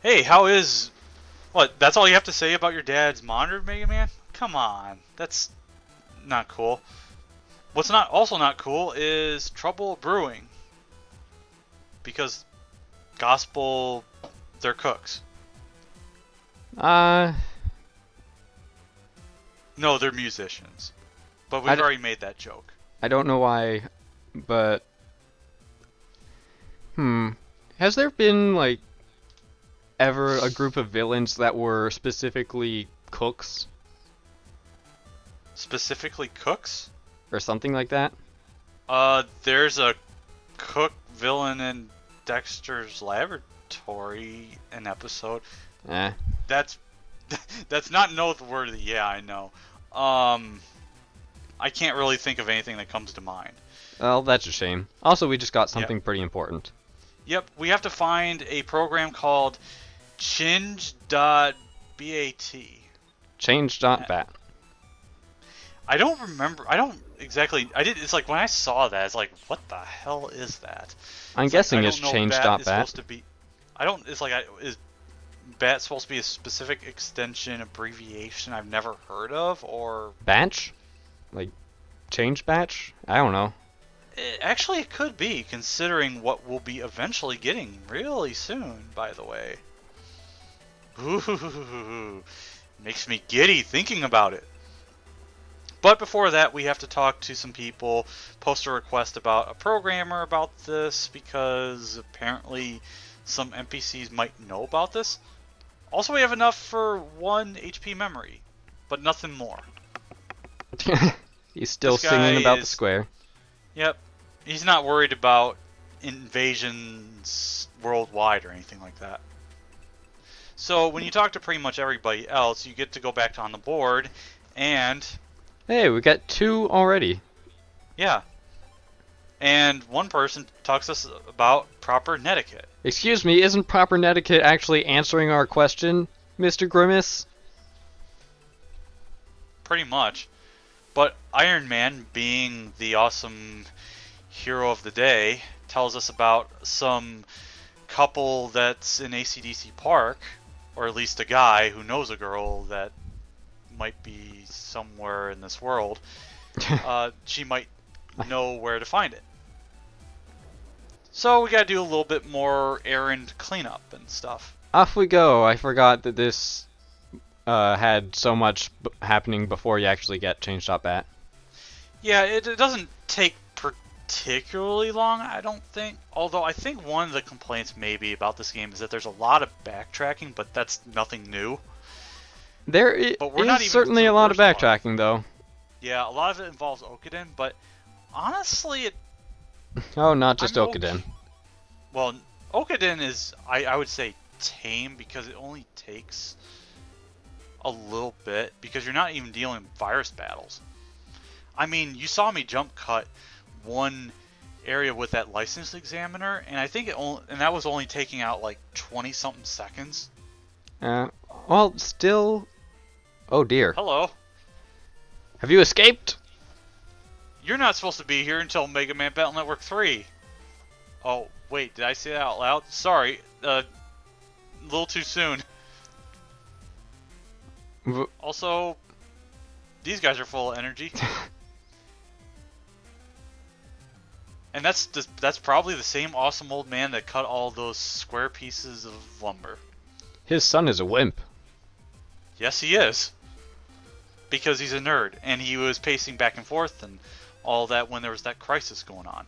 Hey, how is... What, that's all you have to say about your dad's monitor, Mega Man? Come on, that's not cool. What's not also not cool is trouble brewing. Because gospel, they're cooks. Uh, No, they're musicians. But I, we've d- already made that joke. I don't know why, but has there been like ever a group of villains that were specifically cooks Specifically cooks? or something like that? There's a cook villain in Dexter's Laboratory, an episode. Eh. That's that's not noteworthy. Yeah, I know. Um, I can't really think of anything that comes to mind. Well, that's a shame. Also, we just got Yep. something pretty important. Yep, we have to find a program called Chinge.bat. Change.bat. I don't remember. I don't exactly. I did. It's like when I saw that, it's like, what the hell is that? I'm It's like I guessing it's don't know if bat is change.bat. supposed to be. I don't. It's like is bat supposed to be a specific extension abbreviation I've never heard of, or Batch? Like, change batch? I don't know. actually it could be, considering what we'll be eventually getting really soon. By the way, ooh, makes me giddy thinking about it. But before that, we have to talk to some people, post a request about a programmer about this, because apparently some NPCs might know about this. Also, we have enough for 1 HP memory, but nothing more. He's still This guy singing about the is, square. yep, he's not worried about invasions worldwide or anything like that. So when you talk to pretty much everybody else, you get to go back to on the board, and Hey, we got two already. yeah, and one person talks to us about proper netiquette. Excuse me, isn't proper netiquette actually answering our question, Mr. Grimace? Pretty much. But Iron Man, being the awesome hero of the day, tells us about some couple that's in ACDC Park, or at least a guy who knows a girl that might be somewhere in this world. She might know where to find it. So we gotta do a little bit more errand cleanup and stuff. Off we go. I forgot that this had so much happening before you actually get change.bat. Yeah, it doesn't take particularly long, I don't think. Although I think one of the complaints maybe about this game is that there's a lot of backtracking, but that's nothing new. There But we're not is even to certainly the a lot of worst part. backtracking, though. Yeah, a lot of it involves Okuden, but honestly, Oh, not just I'm Okaden. well, Okuden is, I would say, tame because it only takes a little bit because you're not even dealing with virus battles. I mean, you saw me jump cut one area with that license examiner, and I think that was only taking out like 20 something seconds. Uh, well, still... Oh dear. Hello. Have you escaped? You're not supposed to be here until Mega Man Battle Network 3. Oh, wait, did I say that out loud? Sorry, a little too soon. V- Also, these guys are full of energy. And that's probably the same awesome old man that cut all those square pieces of lumber. His son is a wimp. Yes, he is. Because he's a nerd, and he was pacing back and forth and all that when there was that crisis going on.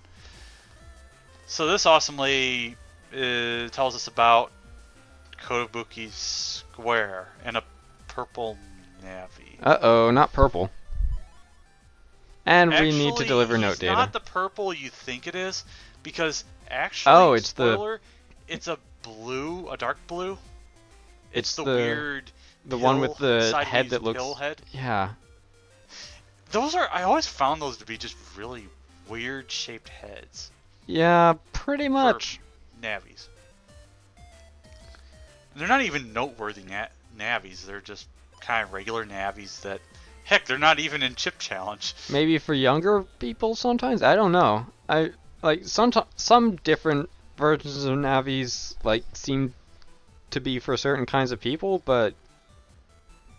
So this awesomely tells us about Kotobuki Square and a purple navy. Uh-oh, not purple. And Actually, we need to deliver note he's data. not the purple you think it is, because Oh, actually, it's the spoiler, it's a blue, a dark blue. It's it's the the weird the one with the sideways head that looks pill head. yeah. Those are, I always found those to be just really weird shaped heads Yeah, pretty for much. navies. And they're not even noteworthy navies. They're just kind of regular navies that, heck, they're not even in Chip Challenge. Maybe for younger people sometimes. I don't know. I like some different versions of navies like seem to be for certain kinds of people, but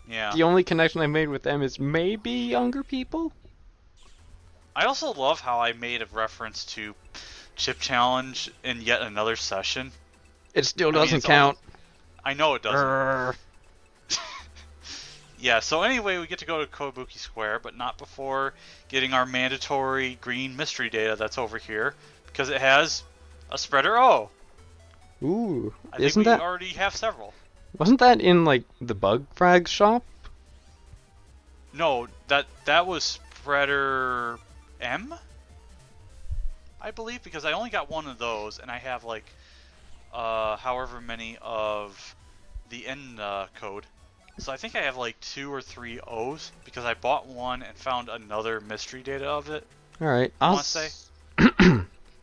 Yeah. the only connection I made with them is maybe younger people. I also love how I made a reference to Chip Challenge in yet another session. It still I mean, doesn't it's all. count. I know it doesn't. Grr. Yeah, so anyway, we get to go to Kobuki Square, but not before getting our mandatory green mystery data that's over here, because it has a spreader O. Ooh, I think isn't we that already have several. wasn't that in like the bug frag shop? No, that was spreader M, I believe, because I only got one of those, and I have like however many of the N code. So I think I have like 2 or 3 O's because I bought one and found another mystery data of it. All right, I want to say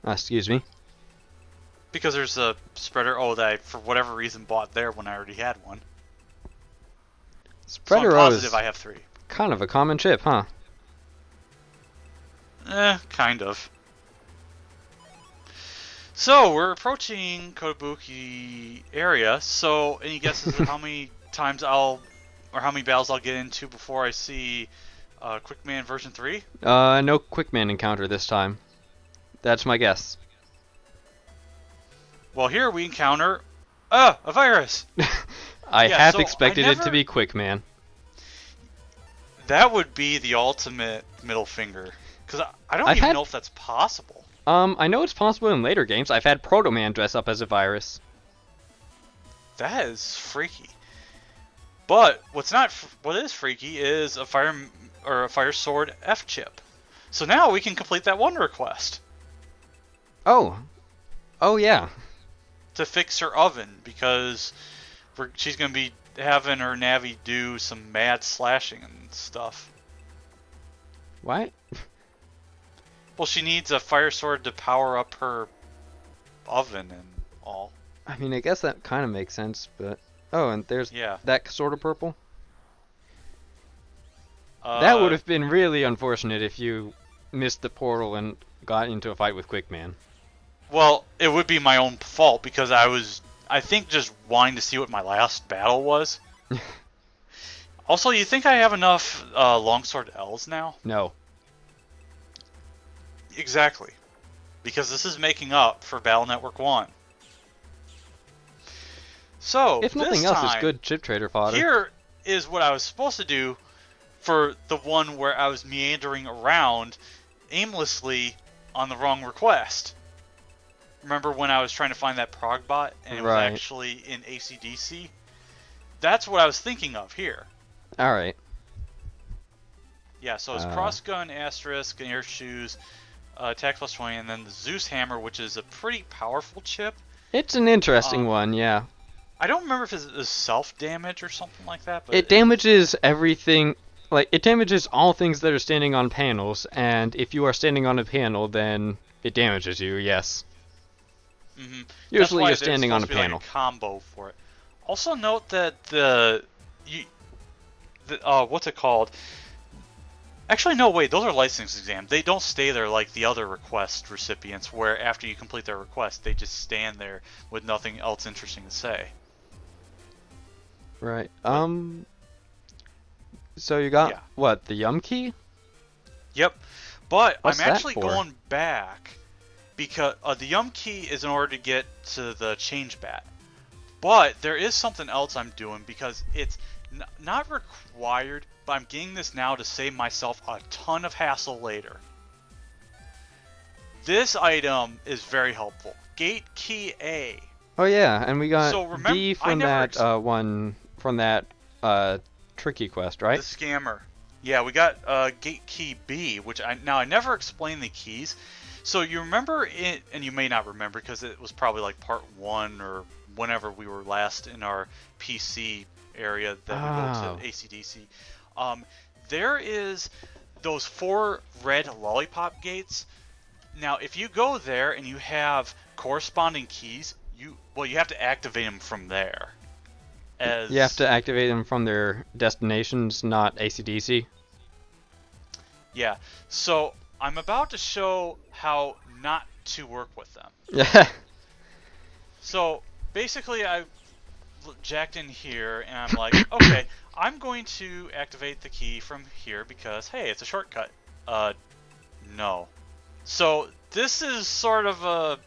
excuse me. because there's a spreader O that I, for whatever reason, bought there when I already had one. So I'm Spreader O positive is I have 3. kind of a common chip, huh? Kind of. So we're approaching Kobuki area. So any guesses of how many times or how many battles I'll get into before I see Quickman version 3? No Quickman encounter this time. That's my guess. Well, here we encounter a virus. I Yeah, half so expected it to be Quickman. That would be the ultimate middle finger, because I don't even know if that's possible. I know it's possible in later games. I've had Proto Man dress up as a virus. That is freaky. But what is freaky is a fire sword F chip. So now we can complete that one request Oh. Oh yeah. to fix her oven, because she's gonna be having her Navi do some mad slashing and stuff. What? Well, she needs a fire sword to power up her oven and all. I mean, I guess that kind of makes sense, but oh, and there's that sort of purple. That would have been really unfortunate if you missed the portal and got into a fight with Quickman. Well, it would be my own fault because I think, just wanting to see what my last battle was. Also, you think I have enough longsword L's now? No. Exactly. Because this is making up for Battle Network 1. So, if nothing else, it's good chip trader fodder. Here is what I was supposed to do for the one where I was meandering around aimlessly on the wrong request. Remember when I was trying to find that prog bot and it was actually in AC/DC? That's what I was thinking of here. Alright. Yeah, so it's cross gun, asterisk, and air shoes, attack plus 20, and then the Zeus hammer, which is a pretty powerful chip. It's an interesting one, yeah. I don't remember if it's self-damage or something like that. But it damages everything. Like, it damages all things that are standing on panels, and if you are standing on a panel, then it damages you, yes. Mm-hmm. Usually you're standing on a panel. Like a combo for it. Also note that what's it called? Actually, no, wait, those are license exams. They don't stay there like the other request recipients, where after you complete their request, they just stand there with nothing else interesting to say. Right. So you got, what, the Yum Key? Yep. But What's I'm actually that for? going back because the Yum Key is in order to get to the change bat. But there is something else I'm doing because it's not required, but I'm getting this now to save myself a ton of hassle later. This item is very helpful. Gate Key A. Oh yeah, and we got D from that from that tricky quest, right? The scammer. Yeah, we got Gate Key B, which I never explained the keys. So you remember it, and you may not remember because it was probably like part 1 or whenever we were last in our PC area that we go to AC/DC. There is those 4 red lollipop gates. Now, if you go there and you have corresponding keys, you have to activate them from there. You have to activate them from their destinations, not AC/DC. Yeah. So I'm about to show how not to work with them. Yeah. So basically, jacked in here, and I'm like, okay, I'm going to activate the key from here because, hey, it's a shortcut. No. So this is sort of a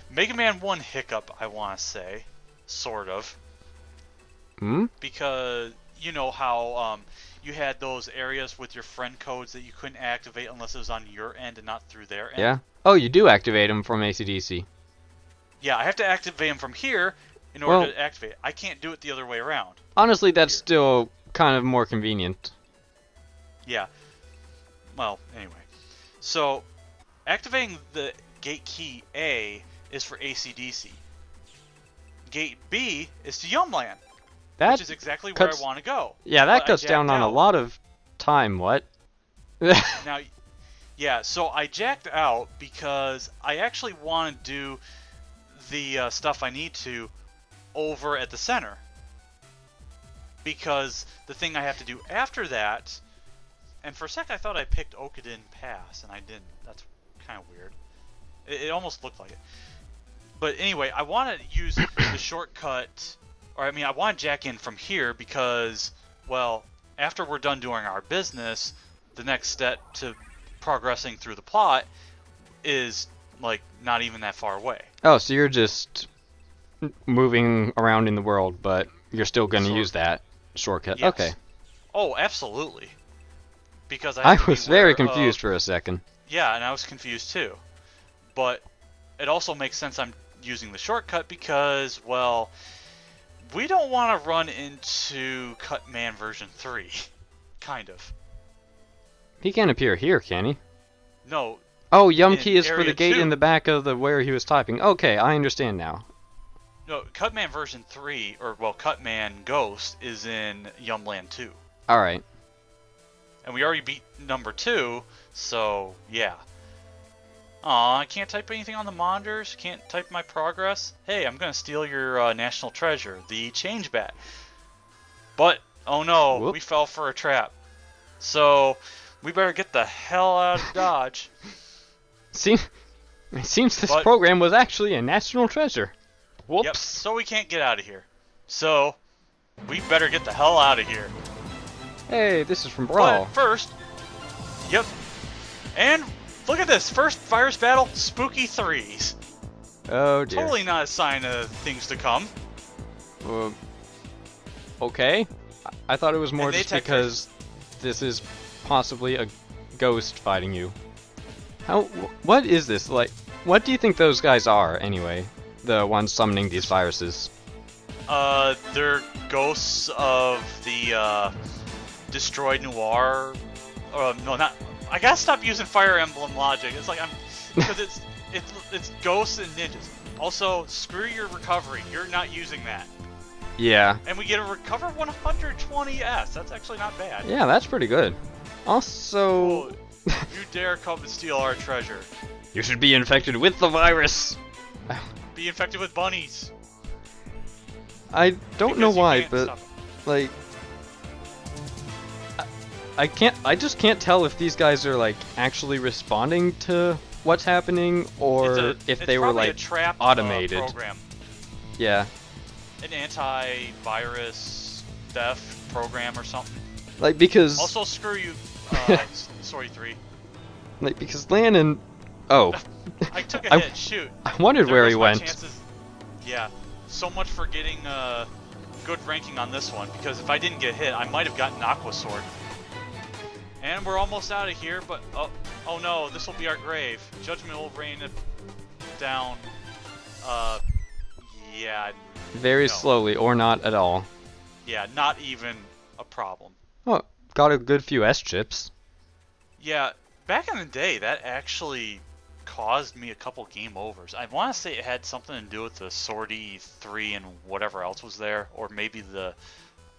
Mega Man 1 hiccup, I want to say. Sort of. Hmm? Because you know how you had those areas with your friend codes that you couldn't activate unless it was on your end and not through their end? Yeah. Oh, you do activate them from AC/DC. Yeah, I have to activate them from here in order Well, to activate it. I can't do it the other way around. honestly, that's Here. still kind of more convenient. Yeah. Well, anyway. So, activating the gate key A is for AC/DC. Gate B is to Yumland, which That is exactly where I cuts. want to go. Yeah, that But I cuts down jacked on a out. lot of time. What? Now, yeah, so I jacked out because I actually want to do the stuff I need to over at the center. Because the thing I have to do after that, and for a sec I thought I picked Okadin Pass, and I didn't. That's kind of weird. It almost looked like it. But anyway, I want to use the shortcut, or I mean, I want to jack in from here because, well, after we're done doing our business, the next step to progressing through the plot is, like, not even that far away. Oh, so you're just moving around in the world, but you're still going to Sort use of. that shortcut. Okay. Yes. Oh, absolutely. Because I I have to be was very aware of... confused for a second. Yeah, and I was confused too. But it also makes sense I'm using the shortcut because, well, we don't want to run into Cutman version 3. Kind of. He can't appear here, can he? No, Oh, Yum in key is for the Area gate 2. in the back of the where he was typing. Okay, I understand now. No, Cutman version 3, or, well, Cutman Ghost is in Yumland 2. Alright. And we already beat number 2, so, yeah. Aw, I can't type anything on the monitors, can't type my progress. Hey, I'm gonna steal your national treasure, the change bat. But, oh no, Whoop. we fell for a trap. So, we better get the hell out of Dodge. It seems this But- program was actually a national treasure. Yep, Whoops. so we can't get out of here. So, we better get the hell out of here. Hey, this is from Brawl. But first, yep. And look at this, first virus battle, spooky threes. Oh dear. Totally not a sign of things to come. Uh, okay. I thought it was more And they just attack because this is possibly a ghost fighting you. What is this? Like, what do you think those guys are, anyway? The ones summoning these viruses. They're ghosts of the, destroyed Noir. No, not. I gotta stop using Fire Emblem logic. It's like because it's ghosts and ninjas. Also, screw your recovery. You're not using that. Yeah. And we get a recover 120s. That's actually not bad. Yeah, that's pretty good. Also, Oh, you dare come and steal our treasure. you should be infected with the virus. Be infected with bunnies. I don't know Because you why, can't but stop 'em. like, I just can't tell if these guys are like actually responding to what's happening or if they were probably a like trap, automated. program, Yeah, an anti-virus theft program or something. like because Also, screw you, sorry 3. like because Lannon. Oh, I took a I- hit. Shoot. I wondered There where goes he my went. chances. Yeah. So much for getting good ranking on this one, because if I didn't get hit, I might have gotten Aqua Sword. And we're almost out of here, but oh no, this will be our grave. Judgment will rain it down. Yeah, Very no. slowly or not at all. yeah, not even a problem. Oh, got a good few S chips. Yeah, back in the day, that actually caused me a couple game overs. I want to say it had something to do with the Swordy 3 and whatever else was there, or maybe the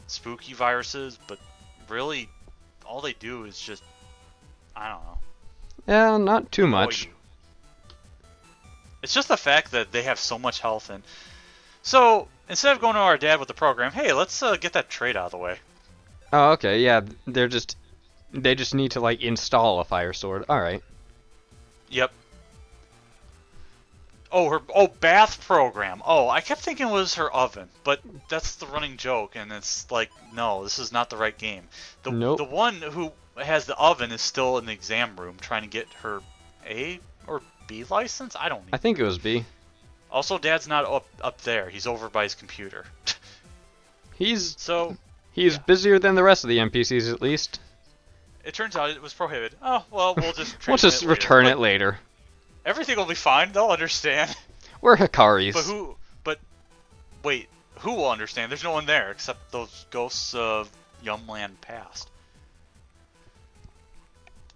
spooky viruses, but really, all they do is just, I don't know, Yeah, not too annoy much. you. It's just the fact that they have so much health, and so instead of going to our dad with the program, hey, let's get that trade out of the way. Oh, okay, yeah, they just need to like install a fire sword. All right. Yep. bath program. Oh, I kept thinking it was her oven, but that's the running joke, and it's like, no, this is not the right game. The Nope. one who has the oven is still in the exam room trying to get her A or B license. I don't I even think it know. was B. Also, Dad's not up there. He's over by his computer. He's So, he's yeah. busier than the rest of the NPCs at least. It turns out it was prohibited. Oh, well, we'll just We'll transmit just it later. return But it later. everything will be fine. They'll understand. We're Hikaris. But who? But wait, who will understand? There's no one there except those ghosts of Yumland past.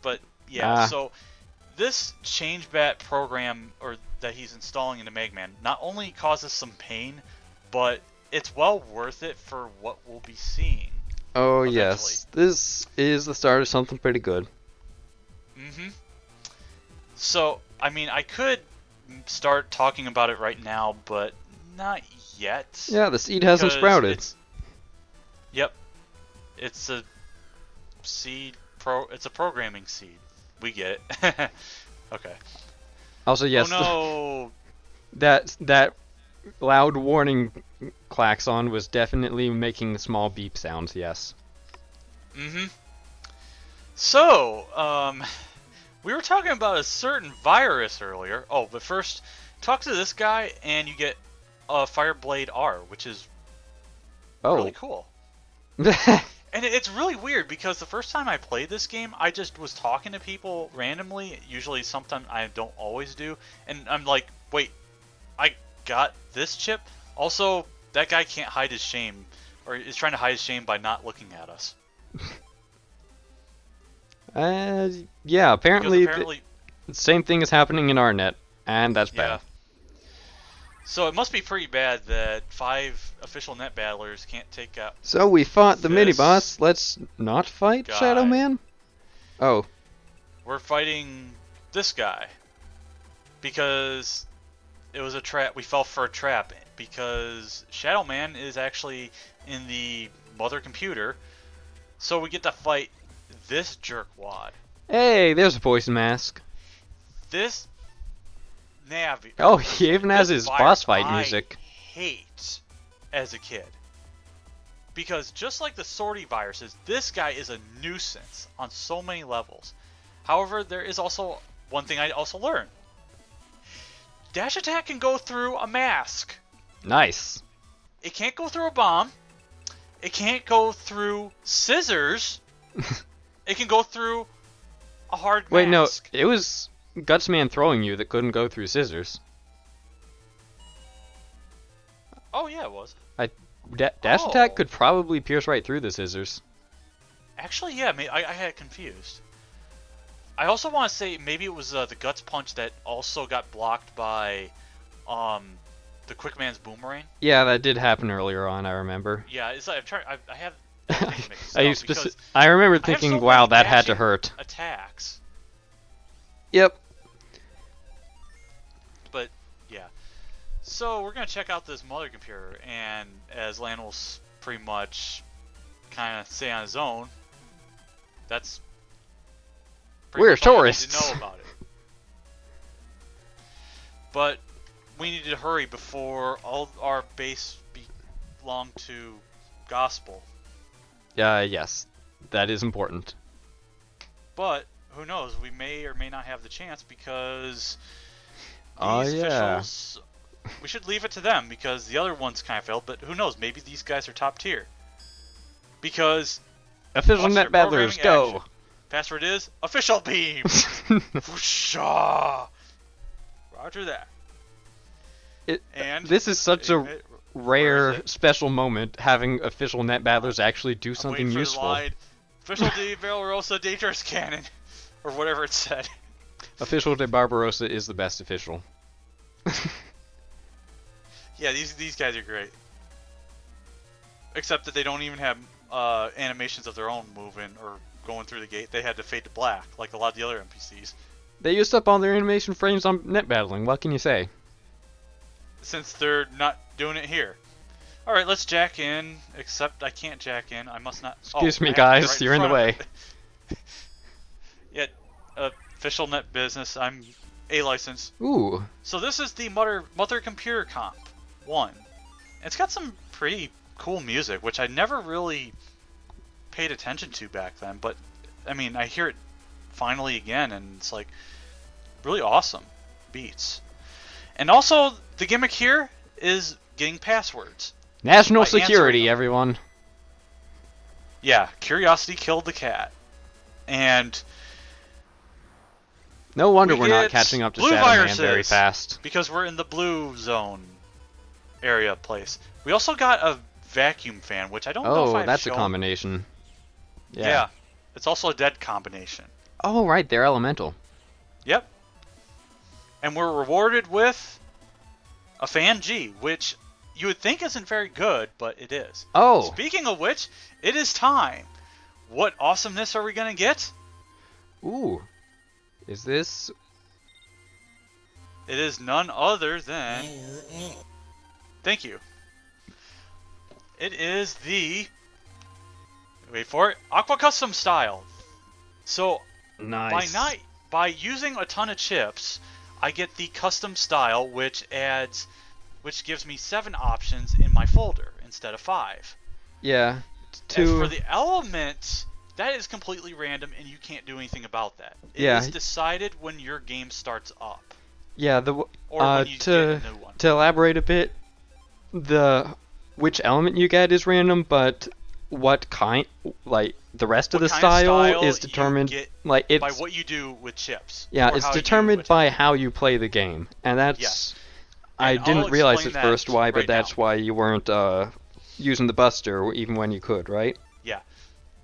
But yeah, Ah. so this change bat program or that he's installing into Mega Man not only causes some pain, but it's well worth it for what we'll be seeing Oh eventually. yes, this is the start of something pretty good. Mm-hmm. So, I mean, I could start talking about it right now, but not yet. Yeah, the seed hasn't Because sprouted. yep, it's a it's a programming seed. We get it. Okay. Also, yes, Oh that loud warning klaxon was definitely making small beep sounds. Yes. no. Mm-hmm. So, we were talking about a certain virus earlier. Oh, but first, talk to this guy and you get a Fireblade R, which is really Oh. cool. And it's really weird because the first time I played this game, I just was talking to people randomly. Usually, sometimes I don't always do. And I'm like, wait, I got this chip? Also, that guy can't hide his shame, or is trying to hide his shame by not looking at us. Yeah. Because Apparently, apparently, the same thing is happening in our net, and that's yeah. bad. So it must be pretty bad that 5 official net battlers can't take out So we fought the mini this boss. Let's not fight Shadow guy. Man. Oh. We're fighting this guy because it was a trap. We fell for a trap because Shadow Man is actually in the mother computer, so we get to fight this jerkwad. Hey, there's a poison mask. This Navi. Oh, he even has this his boss virus fight music. I hate as a kid. Because just like the sortie viruses, this guy is a nuisance on so many levels. However, there is also one thing I also learned. Dash attack can go through a mask. Nice. It can't go through a bomb. It can't go through scissors. It can go through a hard Wait, no, mask. it was Gutsman throwing you that couldn't go through scissors. Oh yeah, it was. Dash attack Oh. could probably pierce right through the scissors. Actually, yeah, I had it confused. I also want to say maybe it was the Guts Punch that also got blocked by the Quick Man's Boomerang. Yeah, that did happen earlier on, I remember. Yeah, it's like I have everything mixed I, up because I remember I have thinking, so wow, many that had to dashing hurt. attacks. Yep. But yeah, so we're gonna check out this mother computer, and as Lan will pretty much kind of say on his own, that's pretty We're much all you need tourists. to know about it. But we need to hurry before all our base belong to Gospel. Yes. That is important. But who knows? We may or may not have the chance because Oh, these yeah. officials. We should leave it to them because the other ones kind of failed. But who knows? Maybe these guys are top tier. Because Official watch net their battlers, programming go! action. Password is official beam. Whoosha! Roger that. And This is such a where rare, is it? special moment, having official net battlers actually do I'm something waiting for useful. the line. Official de Valorosa Dangerous Cannon, or whatever it said. Official de Barbarossa is the best official. Yeah, these guys are great. Except that they don't even have animations of their own moving or going through the gate. They had to fade to black, like a lot of the other NPCs. They used up all their animation frames on net battling, what can you say? Since they're not doing it here. Alright, let's jack in. Except I can't jack in. I must not. Excuse me, I have to be guys, right you're in the front way. of it. Yeah, official net business. I'm A license. Ooh, So this is the Mother Computer Comp 1. It's got some pretty cool music, which I never really paid attention to back then, but I mean, I hear it finally again, and it's like really awesome beats. And also, the gimmick here is getting passwords national by answering security, them. everyone. Yeah, curiosity killed the cat. And No wonder we we're not get catching up to blue Shadow Man very viruses fast. because we're in the blue zone area place. We also got a vacuum fan, which I don't know if Oh, I've that's a shown. combination. Yeah, it's also a dead combination. Oh, right, they're elemental. Yep. And we're rewarded with a fan G, which you would think isn't very good, but it is. Oh, Speaking of which, it is time. What awesomeness are we going to get? ooh. Is this... It is none other than... Thank you. It is the... Wait for it. Aqua Custom Style. So, Nice. by using a ton of chips, I get the custom style, which gives me 7 options in my folder instead of 5. Yeah. As for the elements, that is completely random, and you can't do anything about that. It is decided when your game starts up, Yeah, or when you get a new one. to elaborate a bit, which element you get is random, but what kind, like the rest of What the kind of style is you determined, get like it's by what you do with chips. yeah, or it's how you determined attack. by how you play the game, and that's Yes. I And I'll didn't realize explain at that first why, but right that's now. why you weren't using the Buster even when you could, right? Yeah.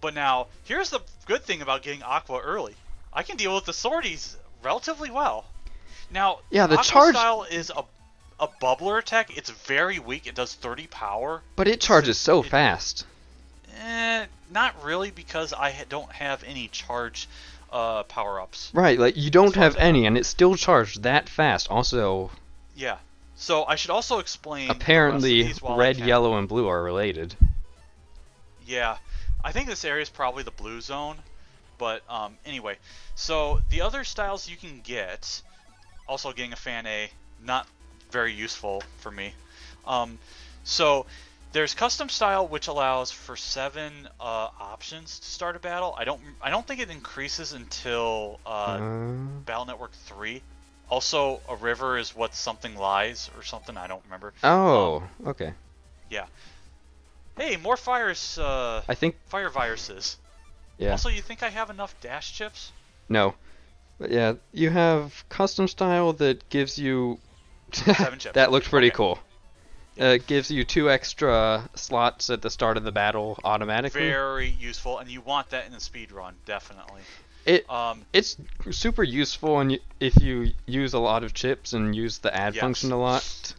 But now, here's the good thing about getting Aqua early. I can deal with the sorties relatively well. Now, Yeah, the Aqua charge, style is a bubbler attack. It's very weak. It does 30 power. but it charges so fast. Not really, because I don't have any charge power-ups. Right, like you don't far as have I know. any, and it's still charged that fast. Also, Yeah. So I should also explain the rest of apparently, these while I red, can. yellow, and blue are related. Yeah. I think this area is probably the blue zone. But anyway, so the other styles you can get, also getting a fan A, not very useful for me. So there's custom style, which allows for 7 options to start a battle. I don't think it increases until Battle Network 3. Also, a river is what something lies or something. I don't remember. Oh, okay. Yeah. Hey, more fires. I think, Fire viruses. yeah. Also, you think I have enough dash chips? No. But yeah, you have custom style that gives you... 7 chips. That looks pretty Okay. cool. It gives you 2 extra slots at the start of the battle automatically. Very useful, and you want that in a speed run, definitely. It It's super useful if you use a lot of chips and use the add Yes. function a lot.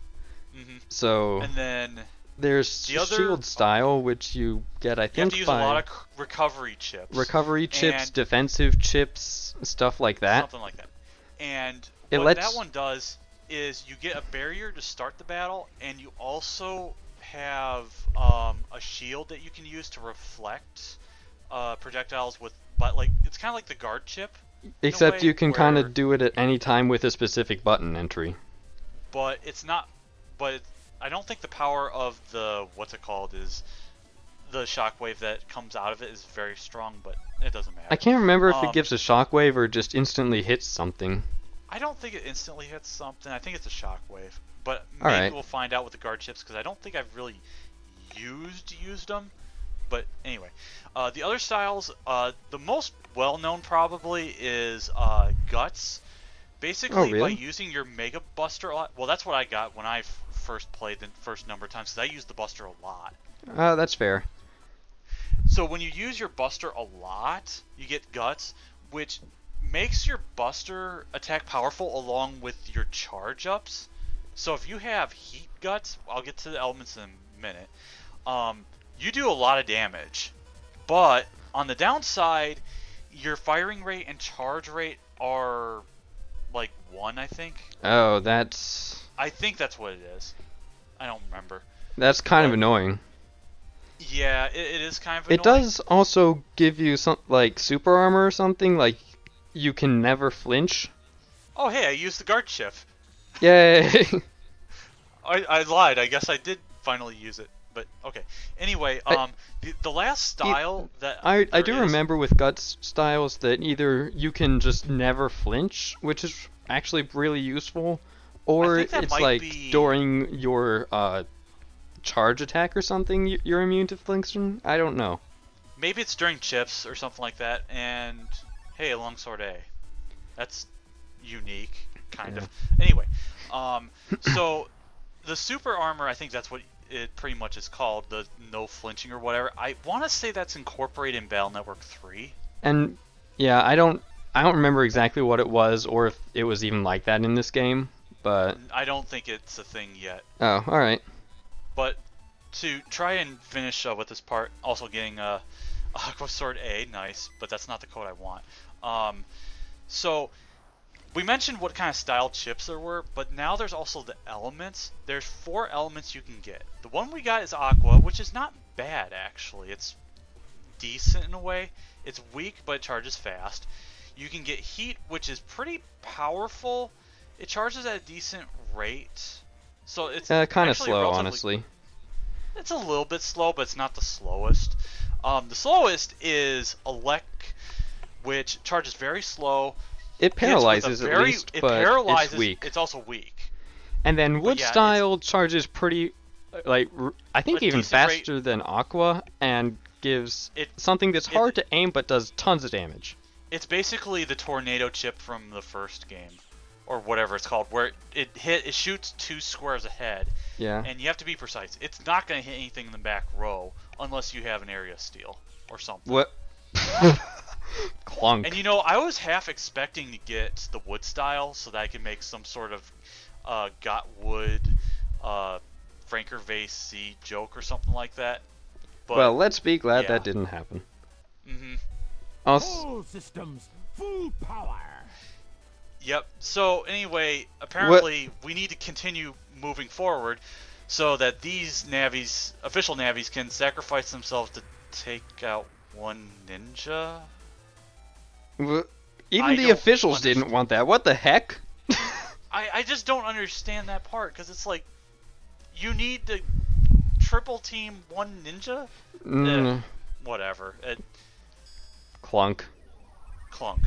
hmm So And then there's the other- shield style, which you get, I you have think, to use a by lot of recovery chips. recovery chips, and defensive chips, stuff like that. something like that. And It what lets- that one does is you get a barrier to start the battle, and you also have a shield that you can use to reflect projectiles with, but like it's kind of like the guard chip. Except way you can kind where- of do it at any time with a specific button entry. But it's not. But I don't think the power of the what's it called is the shockwave that comes out of it is very strong. But it doesn't matter. I can't remember if Um, it gives a shockwave or just instantly hits something. I don't think it instantly hits something. I think it's a shockwave. But maybe Alright. we'll find out with the guard chips because I don't think I've really used them. But anyway, the other styles, the most well-known probably is Guts. Basically, really? by using your Mega Buster a lot. Well, that's what I got when I first played the first number of times, because I used the Buster a lot. That's fair. So when you use your Buster a lot, you get Guts, which makes your Buster attack powerful along with your charge ups. So if you have Heat Guts, I'll get to the elements in a minute. You do a lot of damage, but on the downside, your firing rate and charge rate are like 1, I think. Oh, that's I think that's what it is. I don't remember. kind of But- annoying. Yeah, it is kind of It annoying. does also give you some like super armor or something, like you can never flinch. Oh, hey, I used the guard shift. Yay! I lied. I guess I did finally use it. But okay. Anyway, I, the last e- style that I there do is. remember with guts styles that either you can just never flinch, which is actually really useful, I or think that it's might like be. during your charge attack or something you're immune to flinching. I don't know. Maybe it's during chips or something like that. And hey, longsword A. That's unique, kind Yeah. of. Anyway, so the super armor, I think that's what it pretty much is called, the no flinching or whatever. I want to say that's incorporated in Battle Network 3. And yeah, I don't remember exactly what it was or if it was even like that in this game, but I don't think it's a thing yet. oh, all right. But to try and finish with this part, also getting Aqua Sword A, nice, but that's not the code I want. So we mentioned what kind of style chips there were, but now there's also the elements. There's 4 elements you can get. The one we got is Aqua, which is not bad actually. It's decent in a way. It's weak, but it charges fast. You can get Heat, which is pretty powerful. It charges at a decent rate. So it's Kind of actually slow, relatively. honestly. It's a little bit slow, but it's not the slowest. The slowest is Elec, which charges very slow. It Hits with a paralyzes at very. least, It but paralyzes. it's weak. It's also weak. And then But wood yeah, it's style charges pretty, like I a think even decent rate. faster than Aqua, and gives It something that's it hard to aim but does tons of damage. it's basically the tornado chip from the first game, or whatever it's called, where it shoots 2 squares ahead, Yeah. and you have to be precise. It's not going to hit anything in the back row unless you have an area steal or something. What? Clunk. And you know, I was half expecting to get the wood style so that I could make some sort of got wood Franker Vase C joke or something like that. But Well, let's be glad yeah. that didn't happen. hmm All systems, full power. Yep. So anyway, apparently we need to continue moving forward so that these navies, official navies, can sacrifice themselves to take out one ninja. Even I the don't officials didn't understand. want that. What the heck? I just don't understand that part because it's like you need to triple team one ninja. Mm, Whatever. clunk. Clunk.